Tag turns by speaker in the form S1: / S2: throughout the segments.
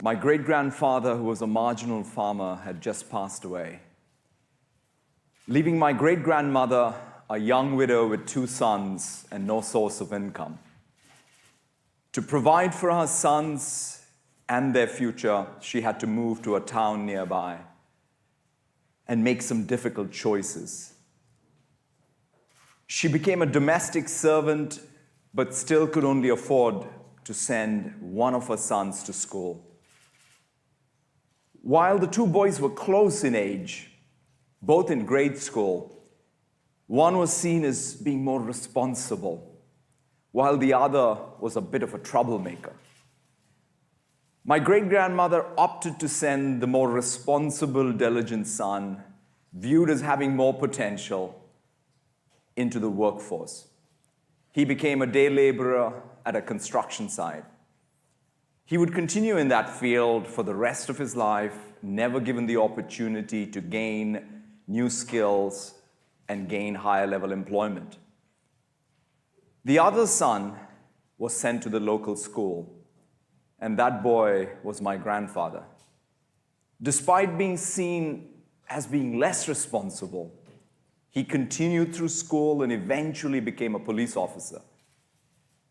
S1: My great-grandfather, who was a marginal farmer, had just passed away, leaving my great-grandmother a young widow with 2 sons and no source of income. To provide for her sons and their future, she had to move to a town nearby and make some difficult choices. She became a domestic servant, but still could only afford to send one of her sons to school. While the 2 boys were close in age, both in grade school, one was seen as being more responsible, while the other was a bit of a troublemaker. My great-grandmother opted to send the more responsible, diligent son, viewed as having more potential, into the workforce. He became a day laborer at a construction site. He would continue in that field for the rest of his life, never given the opportunity to gain new skills and gain higher level employment. The other son was sent to the local school, and that boy was my grandfather. Despite being seen as being less responsible, he continued through school and eventually became a police officer.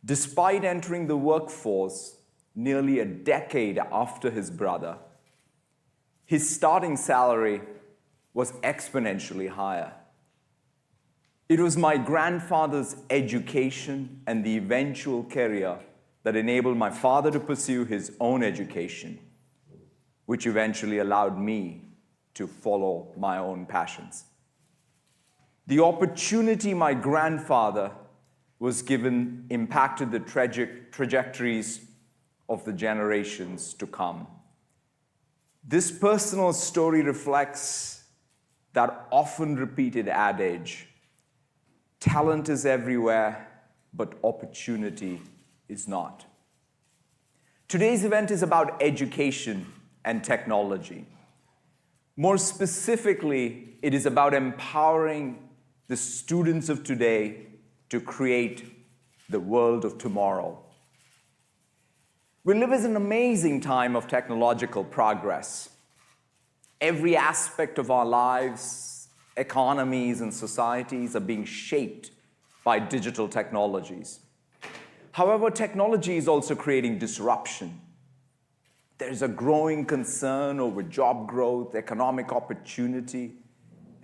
S1: Despite entering the workforce nearly a decade after his brother, his starting salary was exponentially higher. It was my grandfather's education and the eventual career that enabled my father to pursue his own education, which eventually allowed me to follow my own passions. The opportunity my grandfather was given impacted the trajectories of the generations to come. This personal story reflects that often repeated adage, talent is everywhere, but opportunity is not. Today's event is about education and technology. More specifically, it is about empowering the students of today to create the world of tomorrow. We live in an amazing time of technological progress. Every aspect of our lives, economies, and societies are being shaped by digital technologies. However, technology is also creating disruption. There's a growing concern over job growth, economic opportunity,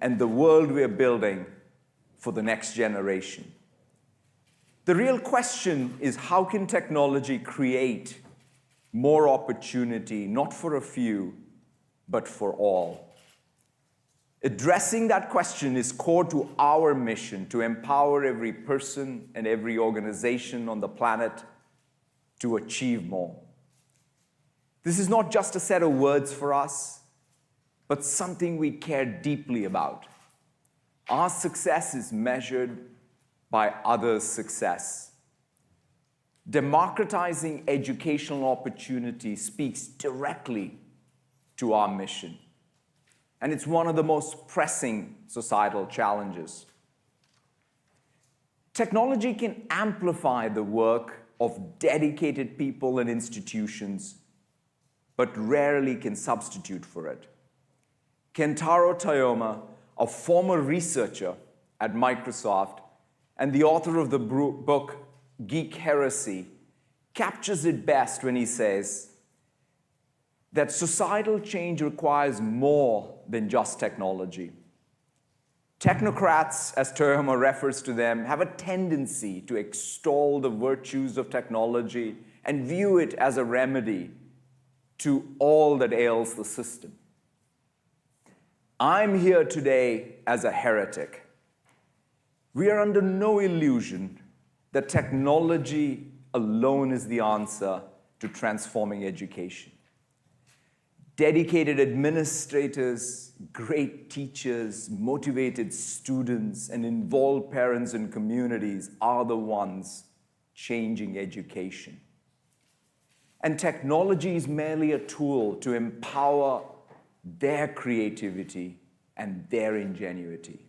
S1: and the world we are building for the next generation. The real question is, how can technology create more opportunity, not for a few, but for all? Addressing that question is core to our mission to empower every person and every organization on the planet to achieve more. This is not just a set of words for us, but something we care deeply about. Our success is measured by others' success. Democratizing educational opportunity speaks directly to our mission, and it's one of the most pressing societal challenges. Technology can amplify the work of dedicated people and institutions, but rarely can substitute for it. Kentaro Toyama, a former researcher at Microsoft and the author of the book Geek Heresy, captures it best when he says that societal change requires more than just technology. Technocrats, as Toyama refers to them, have a tendency to extol the virtues of technology and view it as a remedy to all that ails the system. I'm here today as a heretic. We are under no illusion that technology alone is the answer to transforming education. Dedicated administrators, great teachers, motivated students, and involved parents and communities are the ones changing education. And technology is merely a tool to empower their creativity and their ingenuity.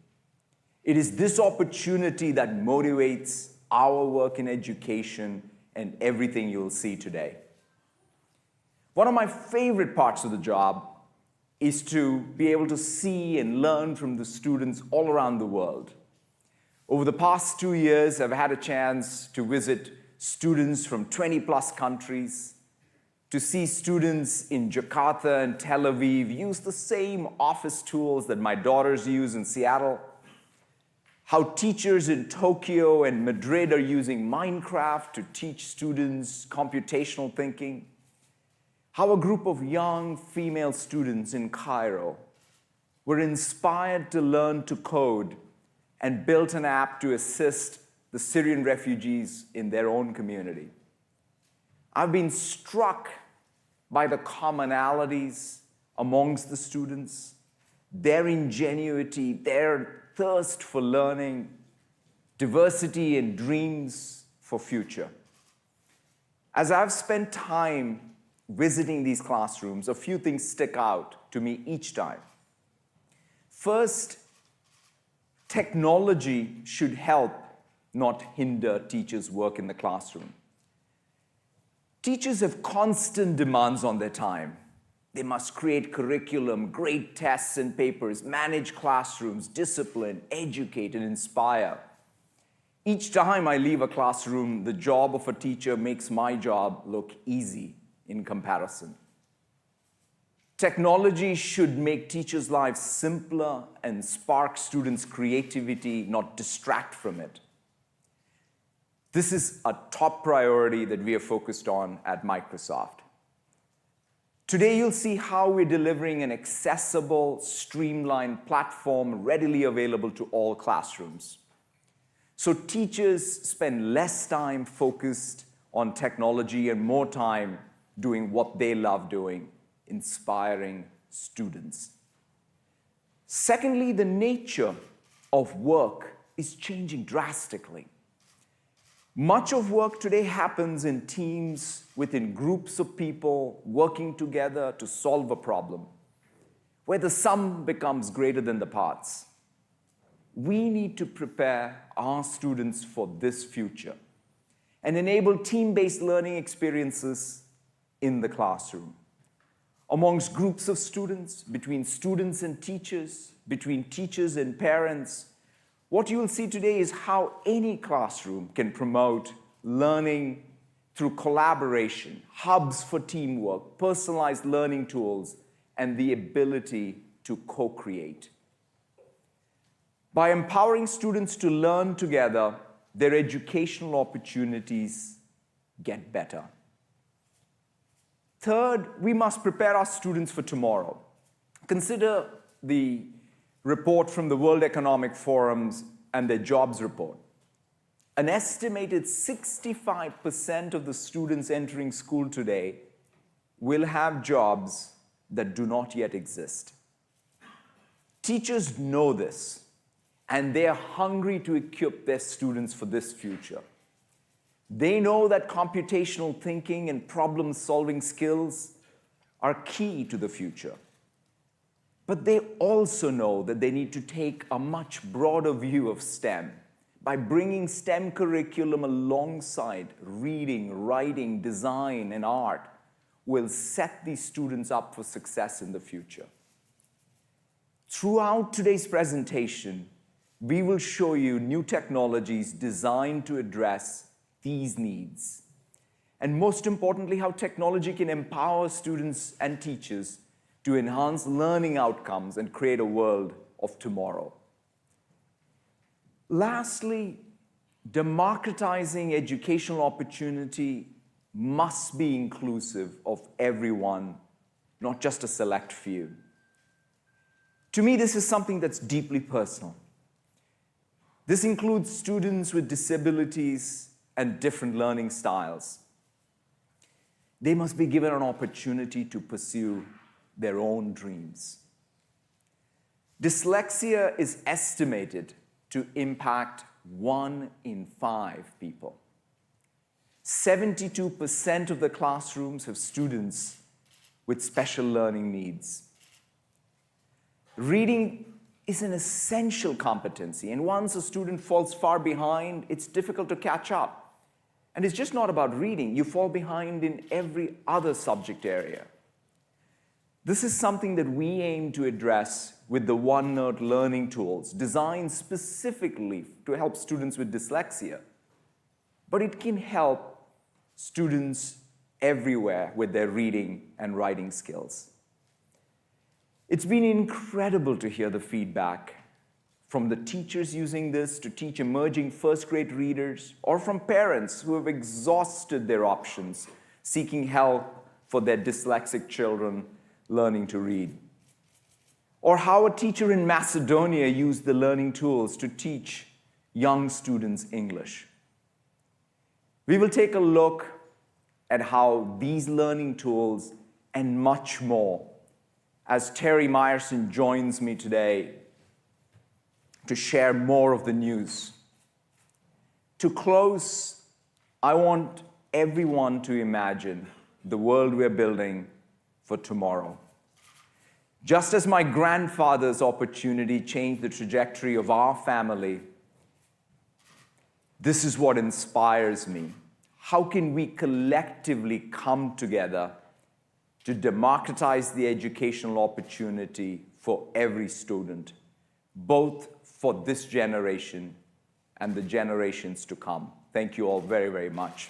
S1: It is this opportunity that motivates our work in education and everything you'll see today. One of my favorite parts of the job is to be able to see and learn from the students all around the world. Over the past 2 years, I've had a chance to visit students from 20+ countries, to see students in Jakarta and Tel Aviv use the same office tools that my daughters use in Seattle, how teachers in Tokyo and Madrid are using Minecraft to teach students computational thinking, how a group of young female students in Cairo were inspired to learn to code and built an app to assist the Syrian refugees in their own community. I've been struck by the commonalities amongst the students, their ingenuity, their thirst for learning, diversity and dreams for future. As I've spent time visiting these classrooms, a few things stick out to me each time. First, technology should help, not hinder teachers' work in the classroom. Teachers have constant demands on their time. They must create curriculum, grade tests and papers, manage classrooms, discipline, educate, and inspire. Each time I leave a classroom, the job of a teacher makes my job look easy in comparison. Technology should make teachers' lives simpler and spark students' creativity, not distract from it. This is a top priority that we are focused on at Microsoft. Today, you'll see how we're delivering an accessible, streamlined platform readily available to all classrooms. So teachers spend less time focused on technology and more time doing what they love doing, inspiring students. Secondly, the nature of work is changing drastically. Much of work today happens in teams within groups of people working together to solve a problem, where the sum becomes greater than the parts. We need to prepare our students for this future and enable team-based learning experiences in the classroom, amongst groups of students, between students and teachers, between teachers and parents. What you will see today is how any classroom can promote learning through collaboration, hubs for teamwork, personalized learning tools, and the ability to co-create. By empowering students to learn together, their educational opportunities get better. Third, we must prepare our students for tomorrow. Consider the report from the World Economic Forums and their jobs report. An estimated 65% of the students entering school today will have jobs that do not yet exist. Teachers know this, and they are hungry to equip their students for this future. They know that computational thinking and problem-solving skills are key to the future. But they also know that they need to take a much broader view of STEM by bringing STEM curriculum alongside reading, writing, design, and art will set these students up for success in the future. Throughout today's presentation, we will show you new technologies designed to address these needs. And most importantly, how technology can empower students and teachers to enhance learning outcomes and create a world of tomorrow. Lastly, democratizing educational opportunity must be inclusive of everyone, not just a select few. To me, this is something that's deeply personal. This includes students with disabilities and different learning styles. They must be given an opportunity to pursue their own dreams. Dyslexia is estimated to impact 1 in 5 people. 72% of the classrooms have students with special learning needs. Reading is an essential competency, and once a student falls far behind, it's difficult to catch up. And it's just not about reading. You fall behind in every other subject area. This is something that we aim to address with the OneNote learning tools, designed specifically to help students with dyslexia. But it can help students everywhere with their reading and writing skills. It's been incredible to hear the feedback from the teachers using this to teach emerging first-grade readers, or from parents who have exhausted their options, seeking help for their dyslexic children learning to read. Or how a teacher in Macedonia used the learning tools to teach young students English. We will take a look at how these learning tools and much more as Terry Myerson joins me today to share more of the news. To close, I want everyone to imagine the world we're building for tomorrow. Just as my grandfather's opportunity changed the trajectory of our family, this is what inspires me. How can we collectively come together to democratize the educational opportunity for every student, both for this generation and the generations to come? Thank you all very, very much.